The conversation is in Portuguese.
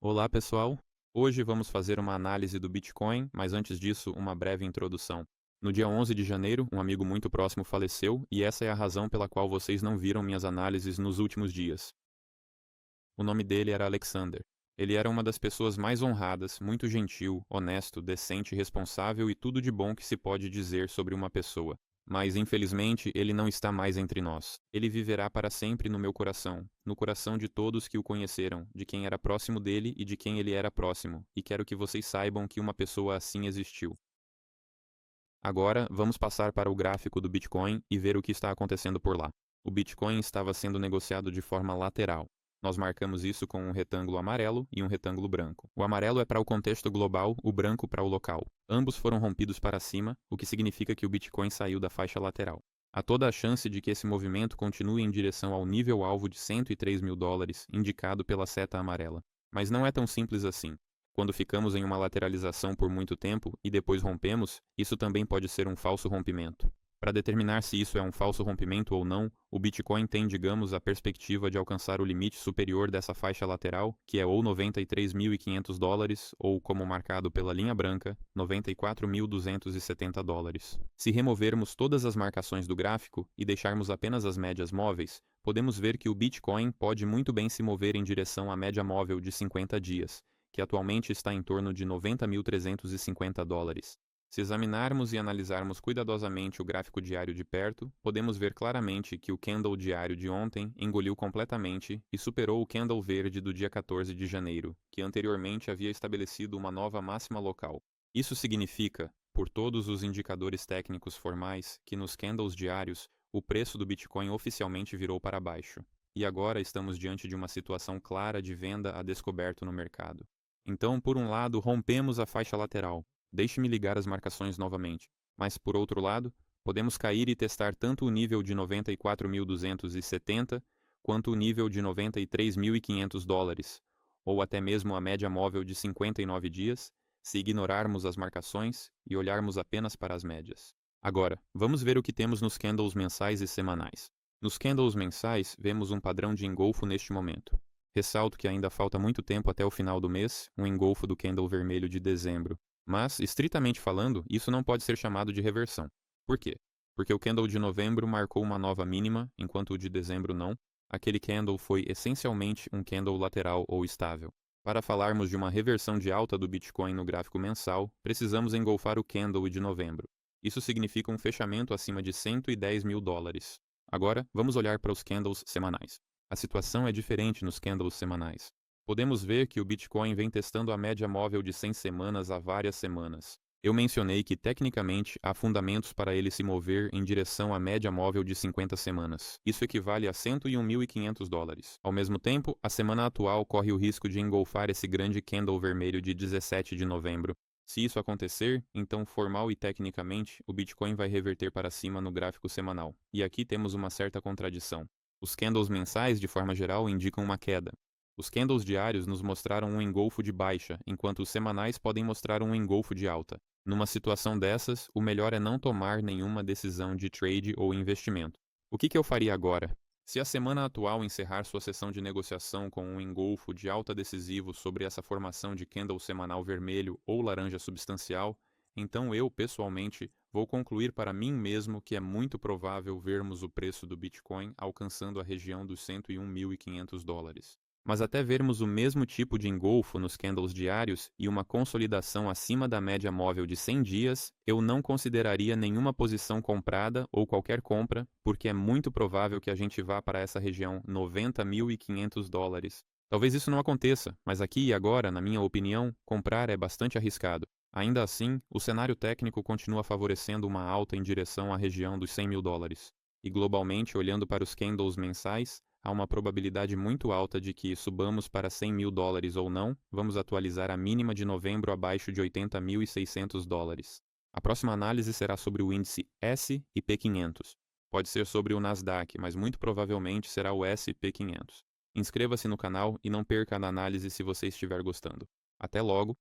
Olá, pessoal! Hoje vamos fazer uma análise do Bitcoin, mas antes disso, uma breve introdução. No dia 11 de janeiro, um amigo muito próximo faleceu e essa é a razão pela qual vocês não viram minhas análises nos últimos dias. O nome dele era Alexander. Ele era uma das pessoas mais honradas, muito gentil, honesto, decente, responsável e tudo de bom que se pode dizer sobre uma pessoa. Mas, infelizmente, ele não está mais entre nós. Ele viverá para sempre no meu coração, no coração de todos que o conheceram, de quem era próximo dele e de quem ele era próximo, e quero que vocês saibam que uma pessoa assim existiu. Agora, vamos passar para o gráfico do Bitcoin e ver o que está acontecendo por lá. O Bitcoin estava sendo negociado de forma lateral. Nós marcamos isso com um retângulo amarelo e um retângulo branco. O amarelo é para o contexto global, o branco para o local. Ambos foram rompidos para cima, o que significa que o Bitcoin saiu da faixa lateral. Há toda a chance de que esse movimento continue em direção ao nível alvo de 103 mil dólares, indicado pela seta amarela. Mas não é tão simples assim. Quando ficamos em uma lateralização por muito tempo e depois rompemos, isso também pode ser um falso rompimento. Para determinar se isso é um falso rompimento ou não, o Bitcoin tem, digamos, a perspectiva de alcançar o limite superior dessa faixa lateral, que é ou 93.500 dólares, ou, como marcado pela linha branca, 94.270 dólares. Se removermos todas as marcações do gráfico e deixarmos apenas as médias móveis, podemos ver que o Bitcoin pode muito bem se mover em direção à média móvel de 50 dias, que atualmente está em torno de 90.350 dólares. Se examinarmos e analisarmos cuidadosamente o gráfico diário de perto, podemos ver claramente que o candle diário de ontem engoliu completamente e superou o candle verde do dia 14 de janeiro, que anteriormente havia estabelecido uma nova máxima local. Isso significa, por todos os indicadores técnicos formais, que nos candles diários, o preço do Bitcoin oficialmente virou para baixo. E agora estamos diante de uma situação clara de venda a descoberto no mercado. Então, por um lado, rompemos a faixa lateral. Deixe-me ligar as marcações novamente. Mas, por outro lado, podemos cair e testar tanto o nível de 94.270 quanto o nível de 93.500 dólares, ou até mesmo a média móvel de 59 dias, se ignorarmos as marcações e olharmos apenas para as médias. Agora, vamos ver o que temos nos candles mensais e semanais. Nos candles mensais, vemos um padrão de engolfo neste momento. Ressalto que ainda falta muito tempo até o final do mês, um engolfo do candle vermelho de dezembro. Mas, estritamente falando, isso não pode ser chamado de reversão. Por quê? Porque o candle de novembro marcou uma nova mínima, enquanto o de dezembro não. Aquele candle foi essencialmente um candle lateral ou estável. Para falarmos de uma reversão de alta do Bitcoin no gráfico mensal, precisamos engolfar o candle de novembro. Isso significa um fechamento acima de 110 mil dólares. Agora, vamos olhar para os candles semanais. A situação é diferente nos candles semanais. Podemos ver que o Bitcoin vem testando a média móvel de 100 semanas há várias semanas. Eu mencionei que, tecnicamente, há fundamentos para ele se mover em direção à média móvel de 50 semanas. Isso equivale a 101.500 dólares. Ao mesmo tempo, a semana atual corre o risco de engolfar esse grande candle vermelho de 17 de novembro. Se isso acontecer, então, formal e tecnicamente, o Bitcoin vai reverter para cima no gráfico semanal. E aqui temos uma certa contradição. Os candles mensais, de forma geral, indicam uma queda. Os candles diários nos mostraram um engolfo de baixa, enquanto os semanais podem mostrar um engolfo de alta. Numa situação dessas, o melhor é não tomar nenhuma decisão de trade ou investimento. O que eu faria agora? Se a semana atual encerrar sua sessão de negociação com um engolfo de alta decisivo sobre essa formação de candle semanal vermelho ou laranja substancial, então eu, pessoalmente, vou concluir para mim mesmo que é muito provável vermos o preço do Bitcoin alcançando a região dos 101.500 dólares. Mas até vermos o mesmo tipo de engolfo nos candles diários e uma consolidação acima da média móvel de 100 dias, eu não consideraria nenhuma posição comprada ou qualquer compra, porque é muito provável que a gente vá para essa região 90.500 dólares. Talvez isso não aconteça, mas aqui e agora, na minha opinião, comprar é bastante arriscado. Ainda assim, o cenário técnico continua favorecendo uma alta em direção à região dos 100 mil dólares. E globalmente, olhando para os candles mensais, há uma probabilidade muito alta de que subamos para 100 mil dólares ou não, vamos atualizar a mínima de novembro abaixo de 80.600 dólares. A próxima análise será sobre o índice S&P 500. Pode ser sobre o Nasdaq, mas muito provavelmente será o S&P 500. Inscreva-se no canal e não perca a análise se você estiver gostando. Até logo!